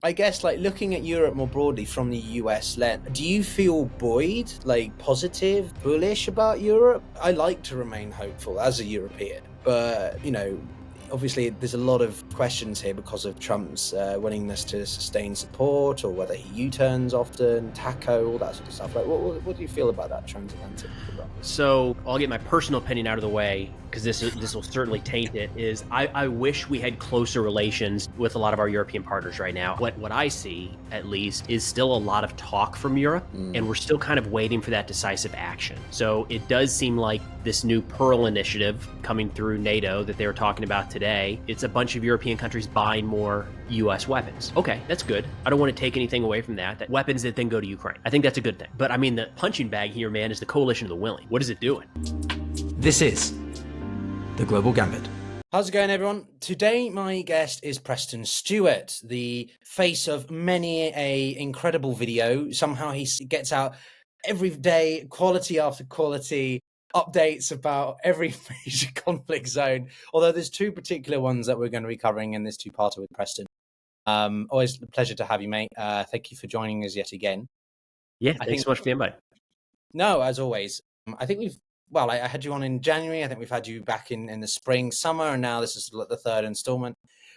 I guess, like, looking at Europe more broadly from the US lens, do you feel buoyed, like positive, bullish about Europe? I like to remain hopeful as a European, but, obviously there's a lot of questions here because of Trump's willingness to sustain support, or whether he U-turns often, TACO, all that sort of stuff. Like, what do you feel about that transatlantic development? So I'll get my personal opinion out of the way, because this will certainly taint it, is I wish we had closer relations with a lot of our European partners right now. What I see, at least, is still a lot of talk from Europe, and we're still kind of waiting for that decisive action. So it does seem like this new Pearl initiative coming through NATO that they were talking about today, it's a bunch of European countries buying more US weapons. Okay, that's good. I don't want to take anything away from that weapons that then go to Ukraine. I think that's a good thing. But I mean, the punching bag here, man, is the coalition of the willing. What is it doing? This is The Global Gambit. How's it going, everyone? Today, my guest is Preston Stewart, the face of many a incredible video. Somehow he gets out every day, quality after quality, updates about every major conflict zone. Although there's two particular ones that we're going to be covering in this two-parter with Preston. Always a pleasure to have you, mate. Thank you for joining us yet again. Yeah, thanks so much for the invite. No, as always. I think I had you on in January. I think we've had you back in the spring, summer, and now this is the third installment.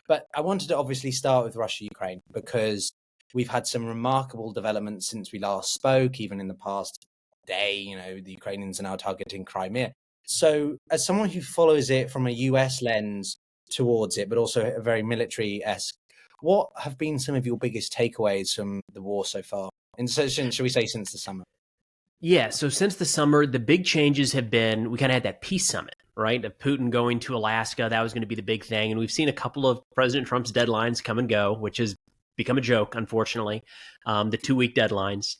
But I wanted to obviously start with Russia-Ukraine, because we've had some remarkable developments since we last spoke, even in the past day. The Ukrainians are now targeting Crimea. So as someone who follows it from a US lens towards it, but also a very military-esque, what have been some of your biggest takeaways from the war so far? And so, should we say since the summer? Yeah, so since the summer, the big changes have been, we kind of had that peace summit, right? Of Putin going to Alaska. That was going to be the big thing. And we've seen a couple of President Trump's deadlines come and go, which has become a joke, unfortunately, the 2-week deadlines.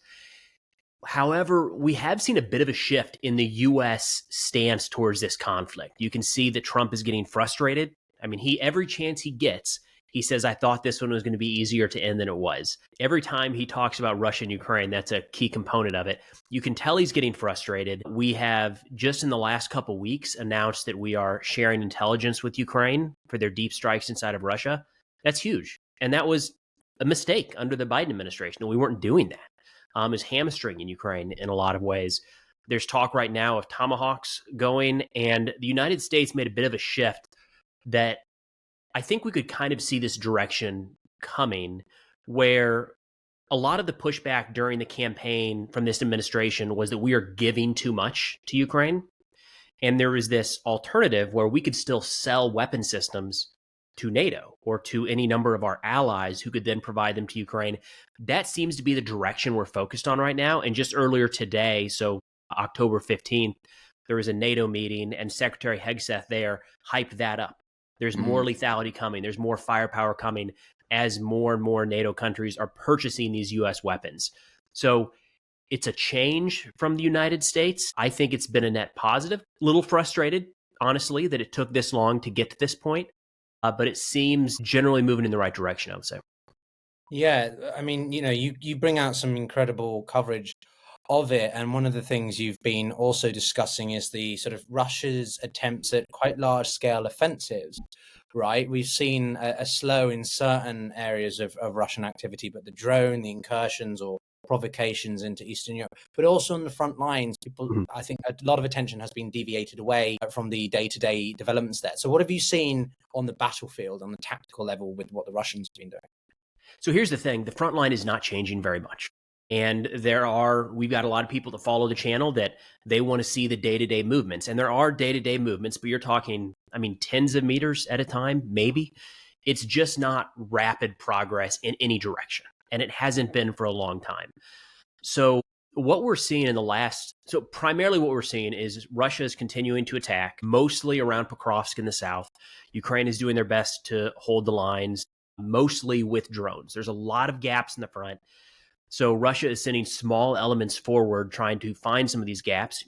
However, we have seen a bit of a shift in the U.S. stance towards this conflict. You can see that Trump is getting frustrated. I mean, every chance he gets, he says, I thought this one was going to be easier to end than it was. Every time he talks about Russia and Ukraine, that's a key component of it. You can tell he's getting frustrated. We have just in the last couple of weeks announced that we are sharing intelligence with Ukraine for their deep strikes inside of Russia. That's huge. And that was a mistake under the Biden administration. We weren't doing that. It's hamstringing Ukraine in a lot of ways. There's talk right now of Tomahawks going, and the United States made a bit of a shift that I think we could kind of see this direction coming, where a lot of the pushback during the campaign from this administration was that we are giving too much to Ukraine. And there is this alternative where we could still sell weapon systems to NATO or to any number of our allies who could then provide them to Ukraine. That seems to be the direction we're focused on right now. And just earlier today, so October 15th, there was a NATO meeting, and Secretary Hegseth there hyped that up. There's more lethality coming. There's more firepower coming as more and more NATO countries are purchasing these U.S. weapons. So it's a change from the United States. I think it's been a net positive. A little frustrated, honestly, that it took this long to get to this point. But it seems generally moving in the right direction, I would say. Yeah, I mean, you bring out some incredible coverage of it. And one of the things you've been also discussing is the sort of Russia's attempts at quite large scale offensives, right? We've seen a slow in certain areas of Russian activity, but the drone, the incursions or provocations into Eastern Europe, but also on the front lines, I think a lot of attention has been deviated away from the day-to-day developments there. So what have you seen on the battlefield, on the tactical level, with what the Russians have been doing? So here's the thing. The front line is not changing very much. And we've got a lot of people that follow the channel that they want to see the day-to-day movements. And there are day-to-day movements, but you're talking, tens of meters at a time, maybe. It's just not rapid progress in any direction. And it hasn't been for a long time. So what we're seeing primarily what we're seeing is Russia is continuing to attack, mostly around Pokrovsk in the south. Ukraine is doing their best to hold the lines, mostly with drones. There's a lot of gaps in the front. So Russia is sending small elements forward, trying to find some of these gaps.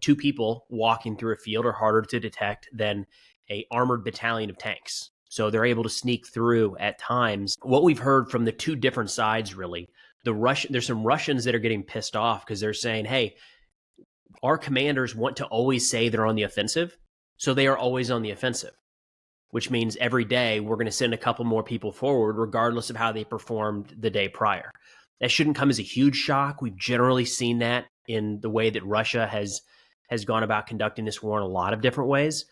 2 people walking through a field are harder to detect than an armored battalion of tanks. So they're able to sneak through at times. What we've heard from the 2 different sides, really, there's some Russians that are getting pissed off because they're saying, hey, our commanders want to always say they're on the offensive, so they are always on the offensive. which means every day we're going to send a couple more people forward, regardless of how they performed the day prior. That shouldn't come as a huge shock. We've generally seen that in the way that Russia has gone about conducting this war in a lot of different ways.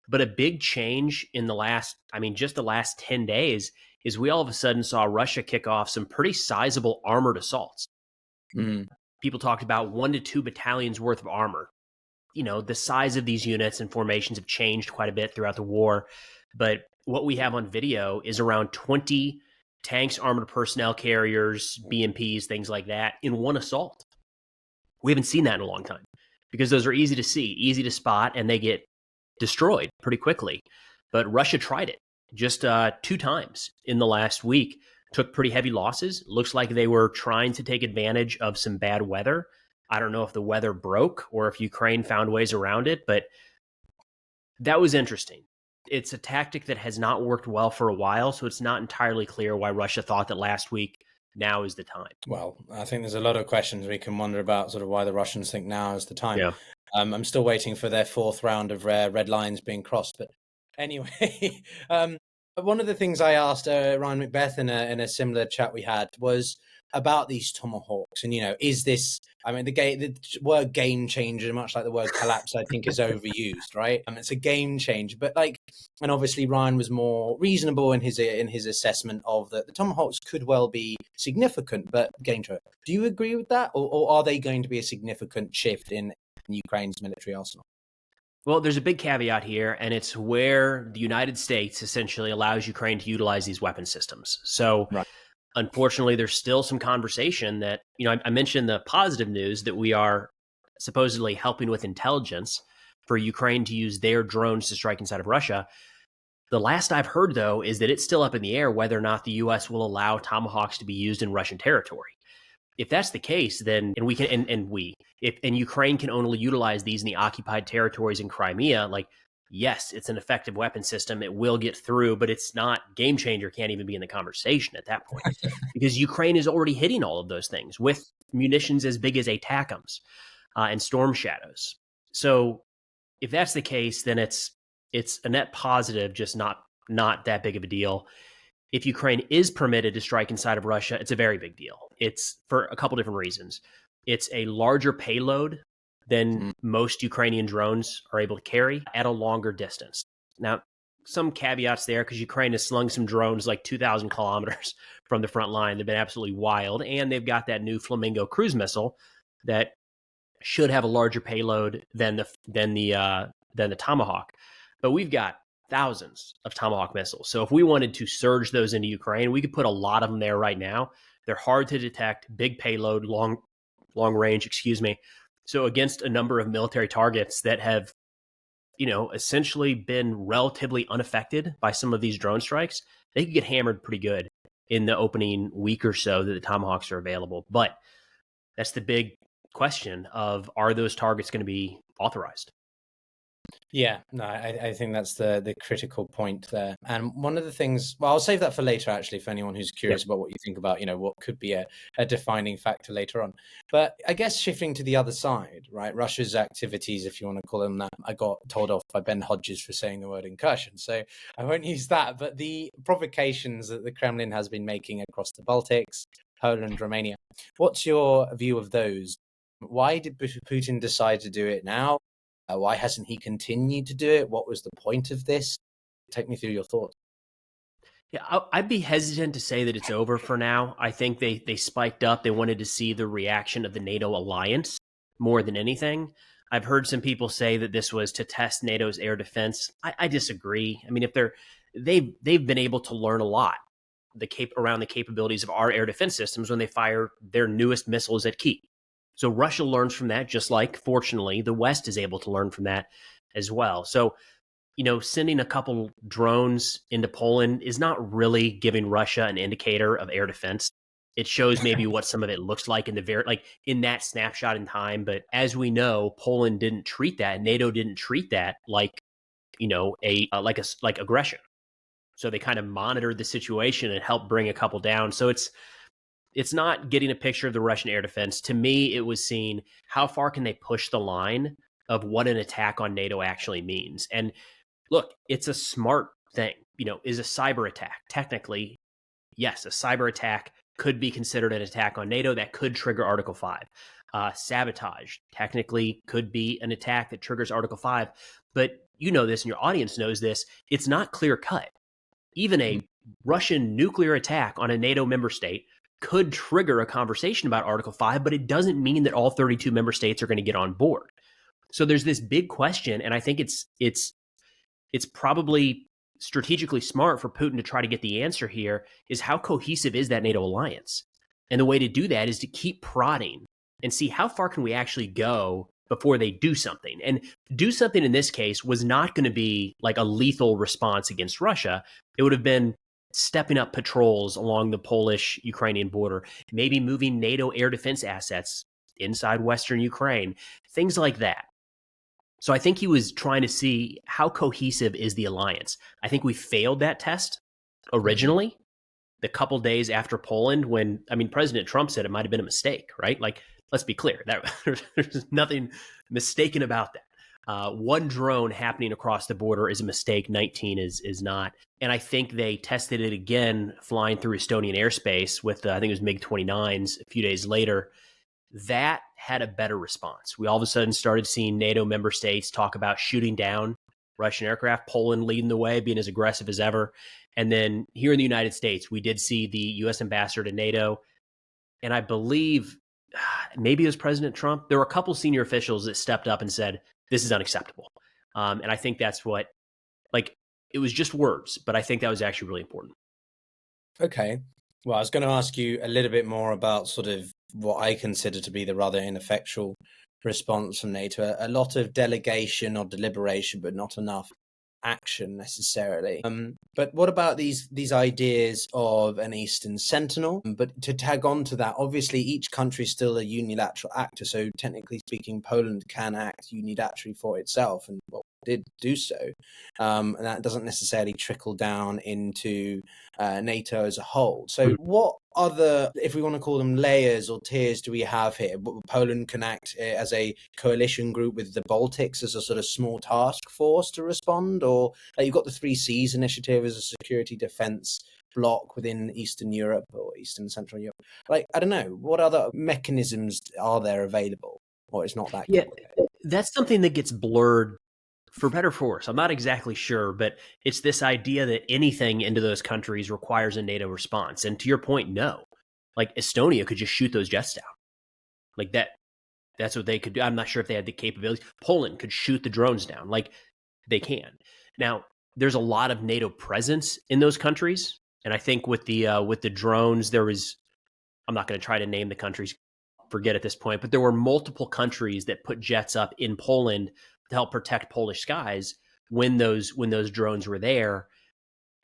But a big change in the last 10 days is we all of a sudden saw Russia kick off some pretty sizable armored assaults. People talked about 1 to 2 battalions worth of armor. The size of these units and formations have changed quite a bit throughout the war. But what we have on video is around 20 tanks, armored personnel carriers, BMPs, things like that in one assault. We haven't seen that in a long time because those are easy to see, easy to spot, and they get destroyed pretty quickly. But Russia tried it just 2 times in the last week, took pretty heavy losses. Looks like they were trying to take advantage of some bad weather. I don't know if the weather broke or if Ukraine found ways around it, but that was interesting. It's a tactic that has not worked well for a while, so it's not entirely clear why Russia thought that last week now is the time. Well, I think there's a lot of questions we can wonder about sort of why the Russians think now is the time. Yeah. I'm still waiting for their 4th round of rare red lines being crossed. But anyway, one of the things I asked Ryan Macbeth in a similar chat we had was about these Tomahawks. And, is this, the word game changer, much like the word collapse, I think is overused, right? It's a game changer. But and obviously Ryan was more reasonable in his assessment of that the Tomahawks could well be significant, but game changer. Do you agree with that? Or are they going to be a significant shift in Ukraine's military arsenal? Well, there's a big caveat here, and it's where the United States essentially allows Ukraine to utilize these weapon systems. So, right. Unfortunately, there's still some conversation that, I mentioned the positive news that we are supposedly helping with intelligence for Ukraine to use their drones to strike inside of Russia. The last I've heard, though, is that it's still up in the air whether or not the U.S. will allow Tomahawks to be used in Russian territory. If that's the case, then and Ukraine can only utilize these in the occupied territories in Crimea, yes, it's an effective weapon system. It will get through, but it's not game changer. Can't even be in the conversation at that point because Ukraine is already hitting all of those things with munitions as big as ATACMS and Storm Shadows. So if that's the case, then it's a net positive, just not that big of a deal. If Ukraine is permitted to strike inside of Russia, it's a very big deal. It's for a couple different reasons. It's a larger payload than most Ukrainian drones are able to carry at a longer distance. Now, some caveats there because Ukraine has slung some drones 2,000 kilometers from the front line. They've been absolutely wild, and they've got that new Flamingo cruise missile that should have a larger payload than the Tomahawk. But we've got thousands of Tomahawk missiles. So if we wanted to surge those into Ukraine, we could put a lot of them there right now. They're hard to detect, big payload, long range, So against a number of military targets that have, essentially been relatively unaffected by some of these drone strikes, they could get hammered pretty good in the opening week or so that the Tomahawks are available. But that's the big question of, are those targets going to be authorized? Yeah, no, I think that's the critical point there. And one of the things, well, I'll save that for later, actually, for anyone who's curious about what you think about, what could be a defining factor later on. But I guess shifting to the other side, right, Russia's activities, if you want to call them that, I got told off by Ben Hodges for saying the word incursion, so I won't use that. But the provocations that the Kremlin has been making across the Baltics, Poland, Romania, what's your view of those? Why did Putin decide to do it now? Why hasn't he continued to do it? What was the point of this? Take me through your thoughts. Yeah, I'd be hesitant to say that it's over for now. I think they spiked up. They wanted to see the reaction of the NATO alliance more than anything. I've heard some people say that this was to test NATO's air defense. I disagree. I mean, if they've been able to learn a lot around the capabilities of our air defense systems when they fire their newest missiles at Kyiv. So Russia learns from that, just like, fortunately, the West is able to learn from that as well. So, sending a couple drones into Poland is not really giving Russia an indicator of air defense. It shows maybe what some of it looks like in that snapshot in time. But as we know, Poland didn't treat that. NATO didn't treat that like aggression. So they kind of monitored the situation and helped bring a couple down. So it's not getting a picture of the Russian air defense. To me, it was seeing how far can they push the line of what an attack on NATO actually means. And look, it's a smart thing. Is a cyber attack technically? Yes, a cyber attack could be considered an attack on NATO that could trigger Article 5. Sabotage technically could be an attack that triggers Article 5. But this, and your audience knows this, it's not clear cut. Even a Russian nuclear attack on a NATO member state could trigger a conversation about Article 5, but it doesn't mean that all 32 member states are going to get on board. So there's this big question, and I think it's probably strategically smart for Putin to try to get the answer here, is how cohesive is that NATO alliance? And the way to do that is to keep prodding and see how far can we actually go before they do something. And do something in this case was not going to be like a lethal response against Russia. It would have been stepping up patrols along the Polish-Ukrainian border, maybe moving NATO air defense assets inside Western Ukraine, things like that. So I think he was trying to see how cohesive is the alliance. I think we failed that test originally, the couple days after Poland, when, President Trump said it might have been a mistake, right? Like, let's be clear, that there's nothing mistaken about that. One drone happening across the border is a mistake, 19 is not. And I think they tested it again flying through Estonian airspace with, I think it was MiG-29s a few days later. That had a better response. We all of a sudden started seeing NATO member states talk about shooting down Russian aircraft, Poland leading the way, being as aggressive as ever. And then here in the United States, we did see the U.S. ambassador to NATO. And I believe maybe it was President Trump. There were a couple senior officials that stepped up and said, this is unacceptable. And I think that's what, it was just words, but I think that was actually really important. Okay. Well, I was going to ask you a little bit more about sort of what I consider to be the rather ineffectual response from NATO. A lot of delegation or deliberation, but not enough action necessarily. But what about these ideas of an Eastern Sentinel? But to tag on to that, obviously each country is still a unilateral actor. So technically speaking, Poland can act unilaterally for itself, and did do so. And that doesn't necessarily trickle down into NATO as a whole. So what other, if we want to call them layers or tiers, do we have here? Poland can act as a coalition group with the Baltics as a sort of small task force to respond, or you've got the 3 Cs initiative as a security defense bloc within Eastern Europe or Eastern Central Europe. I don't know, what other mechanisms are there available? Or it's not that complicated? Yeah, that's something that gets blurred for better or for worse. I'm not exactly sure, but it's this idea that anything into those countries requires a NATO response. And to your point, no. Estonia could just shoot those jets down. That's what they could do. I'm not sure if they had the capabilities. Poland could shoot the drones down. They can. Now, there's a lot of NATO presence in those countries. And I think with the drones, there was, I'm not going to try to name the countries, forget at this point, but there were multiple countries that put jets up in Poland to help protect Polish skies when those drones were there.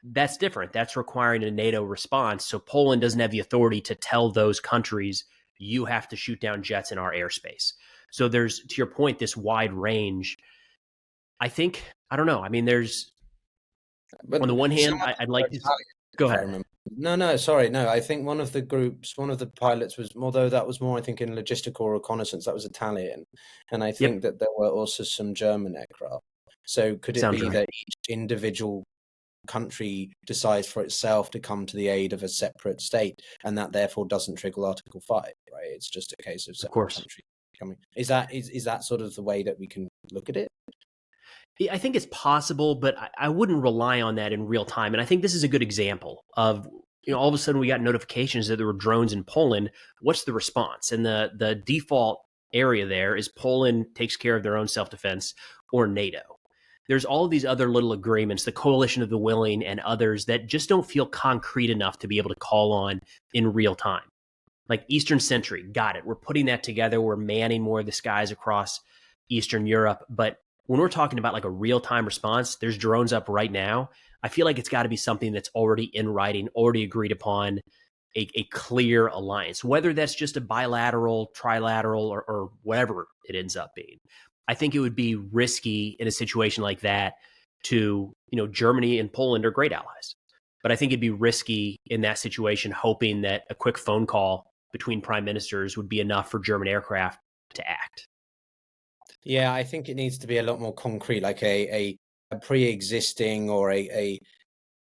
That's different. That's requiring a NATO response. So Poland doesn't have the authority to tell those countries, you have to shoot down jets in our airspace. So there's, to your point, this wide range. I think, I don't know. There's, but on the one hand, I'd like to... Go ahead. No, sorry. No, I think one of the pilots was, although that was more, I think, in logistical reconnaissance, that was Italian. And I think that there were also some German aircraft. So could it be that each individual country decides for itself to come to the aid of a separate state, and that therefore doesn't trigger Article 5, right? It's just a case of separate countries coming. Is that sort of the way that we can look at it? I think it's possible, but I wouldn't rely on that in real time. And I think this is a good example of, all of a sudden we got notifications that there were drones in Poland. What's the response? And the default area there is Poland takes care of their own self-defense or NATO. There's all of these other little agreements, the coalition of the willing and others that just don't feel concrete enough to be able to call on in real time. Like Eastern Sentry, got it. We're putting that together. We're manning more of the skies across Eastern Europe. But when we're talking about a real-time response, there's drones up right now. I feel like it's got to be something that's already in writing, already agreed upon, a clear alliance, whether that's just a bilateral, trilateral, or whatever it ends up being. I think it would be risky in a situation like that to, Germany and Poland are great allies. But I think it'd be risky in that situation, hoping that a quick phone call between prime ministers would be enough for German aircraft to act. Yeah, I think it needs to be a lot more concrete, like a pre-existing or a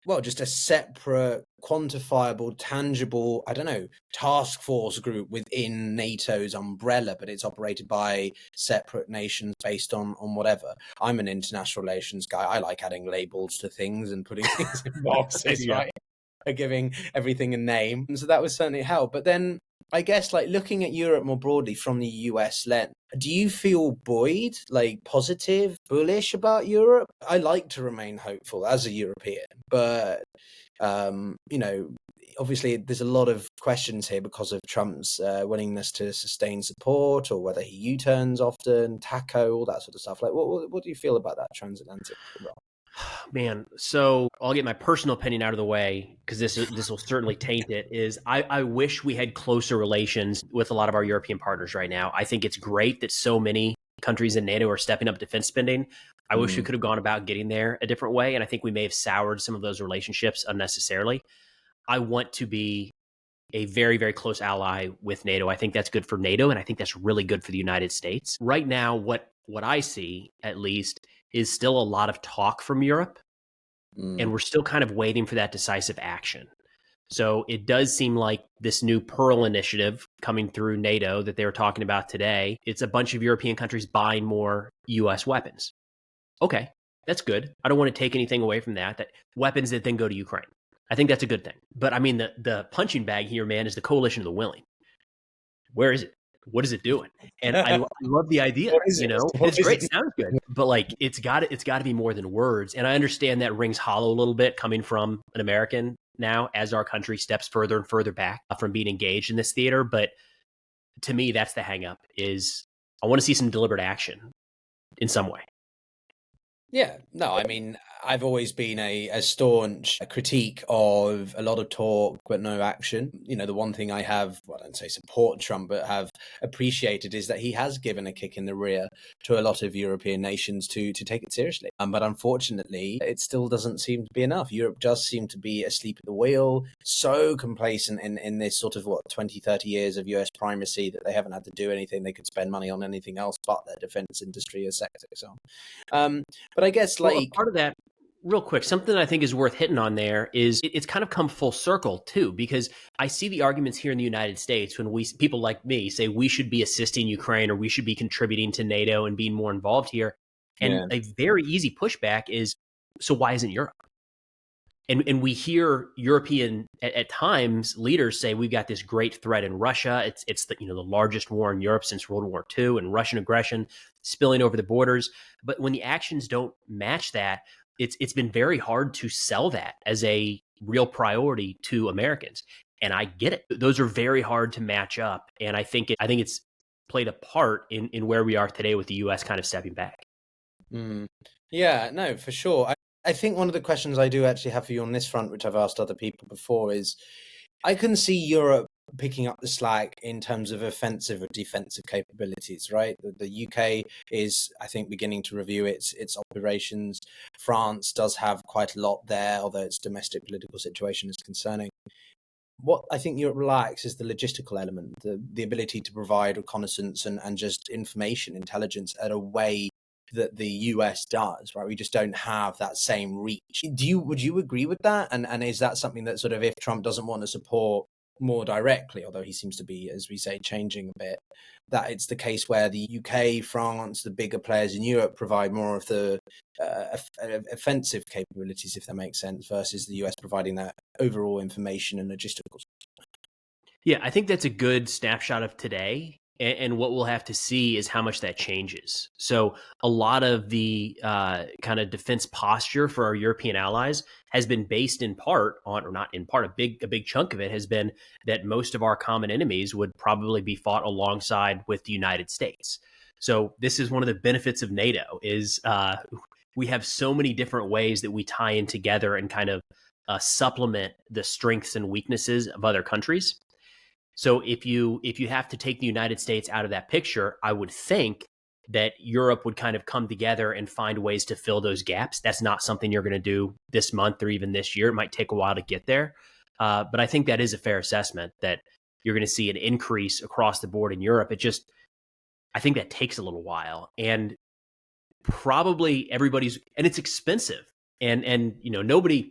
well, just a separate, quantifiable, tangible, I don't know, task force group within NATO's umbrella, but it's operated by separate nations based on whatever. I'm an international relations guy. I like adding labels to things and putting things in boxes, right? Giving everything a name. So that was certainly help. But then I guess like looking at Europe more broadly from the US lens, do you feel buoyed, like positive, bullish about Europe? I like to remain hopeful as a European, but you know, obviously there's a lot of questions here because of Trump's willingness to sustain support, or whether he U-turns often, TACO, all that sort of stuff. Like, what do you feel about that transatlantic role? Man, so I'll get my personal opinion out of the way, because this will certainly taint it. Is I wish we had closer relations with a lot of our European partners right now. I think it's great that so many countries in NATO are stepping up defense spending. I wish we could have gone about getting there a different way, and I think we may have soured some of those relationships unnecessarily. I want to be a very, very close ally with NATO. I think that's good for NATO, and I think that's really good for the United States. Right now, what I see, at least, is still a lot of talk from Europe, and we're still kind of waiting for that decisive action. So it does seem like this new Pearl initiative coming through NATO that they were talking about today, it's a bunch of European countries buying more US weapons. Okay, that's good. I don't want to take anything away from that weapons that then go to Ukraine. I think that's a good thing. But I mean, the punching bag here, man, is the coalition of the willing. Where is it? What is it doing? And I love the idea. You know, it's great. It sounds good, but like it's got to be more than words. And I understand that rings hollow a little bit coming from an American now, as our country steps further and further back from being engaged in this theater. But to me, that's the hang up. Is I want to see some deliberate action in some way. Yeah, no, I mean, I've always been a staunch critique of a lot of talk but no action. You know, the one thing I have, well, I don't say support Trump, but have appreciated is that he has given a kick in the rear to a lot of European nations to take it seriously. But unfortunately, it still doesn't seem to be enough. Europe does seem to be asleep at the wheel, so complacent in this sort of, 20, 30 years of US primacy that they haven't had to do anything. They could spend money on anything else but their defense industry or sector. So, but I guess part of that, real quick, something I think is worth hitting on there is it's kind of come full circle too, because I see the arguments here in the United States when people like me say we should be assisting Ukraine, or we should be contributing to NATO and being more involved here. And a very easy pushback is, so why isn't Europe? And we hear European at times leaders say we've got this great threat in Russia. It's the the largest war in Europe since World War II, and Russian aggression spilling over the borders. But when the actions don't match that, it's been very hard to sell that as a real priority to Americans. And I get it; those are very hard to match up. And I think it's played a part in where we are today with the U.S. kind of stepping back. Yeah, no, for sure. I think one of the questions I do actually have for you on this front, which I've asked other people before, is I can see Europe picking up the slack in terms of offensive or defensive capabilities, right? The UK is, I think, beginning to review its operations. France does have quite a lot there, although its domestic political situation is concerning. What I think Europe lacks is the logistical element, the ability to provide reconnaissance and just information, intelligence at a way that the US does, right? We just don't have that same reach. Would you agree with that? And is that something that sort of, if Trump doesn't want to support more directly, although he seems to be, as we say, changing a bit, that it's the case where the UK, France, the bigger players in Europe provide more of the offensive capabilities, if that makes sense, versus the US providing that overall information and logistical? Yeah, I think that's a good snapshot of today. And what we'll have to see is how much that changes. So a lot of the kind of defense posture for our European allies has been based in part on, or not in part, a big chunk of it has been that most of our common enemies would probably be fought alongside with the United States. So this is one of the benefits of NATO is we have so many different ways that we tie in together and kind of supplement the strengths and weaknesses of other countries. So if you have to take the United States out of that picture, I would think that Europe would kind of come together and find ways to fill those gaps. That's not something you're going to do this month or even this year. It might take a while to get there. But I think that is a fair assessment that you're going to see an increase across the board in Europe. I think that takes a little while, and probably and it's expensive. And nobody,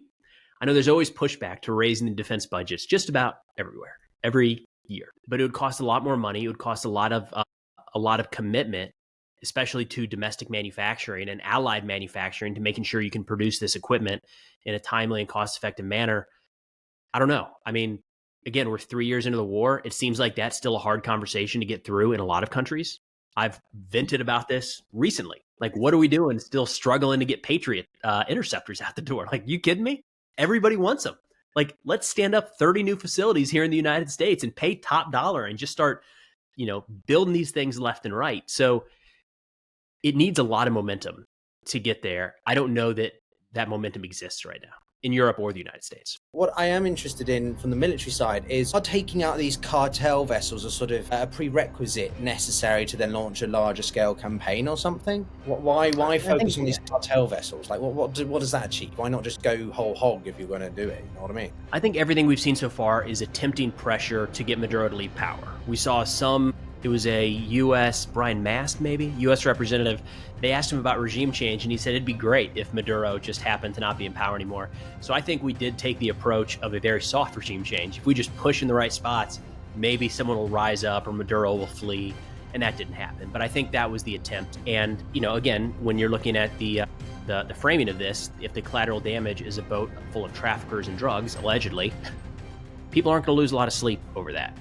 I know there's always pushback to raising the defense budgets just about everywhere, every year, but it would cost a lot more money. It would cost a lot of commitment, especially to domestic manufacturing and allied manufacturing, to making sure you can produce this equipment in a timely and cost-effective manner. I don't know. I mean, again, we're 3 years into the war. It seems like that's still a hard conversation to get through in a lot of countries. I've vented about this recently. Like, what are we doing? Still struggling to get Patriot interceptors out the door. Like, you kidding me? Everybody wants them. Like, let's stand up 30 new facilities here in the United States and pay top dollar and just start, building these things left and right. So it needs a lot of momentum to get there. I don't know that that momentum exists right now in Europe or the United States. What I am interested in from the military side is, are taking out these cartel vessels a sort of a prerequisite necessary to then launch a larger scale campaign or something? Why focus on these cartel vessels? Like, what does that achieve? Why not just go whole hog if you're going to do it? You know what I mean? I think everything we've seen so far is attempting pressure to get Maduro to leave power. We saw it was a U.S. Brian Mast, maybe, U.S. representative. They asked him about regime change, and he said it'd be great if Maduro just happened to not be in power anymore. So I think we did take the approach of a very soft regime change. If we just push in the right spots, maybe someone will rise up or Maduro will flee, and that didn't happen. But I think that was the attempt. And, again, when you're looking at the framing of this, if the collateral damage is a boat full of traffickers and drugs, allegedly, people aren't going to lose a lot of sleep over that.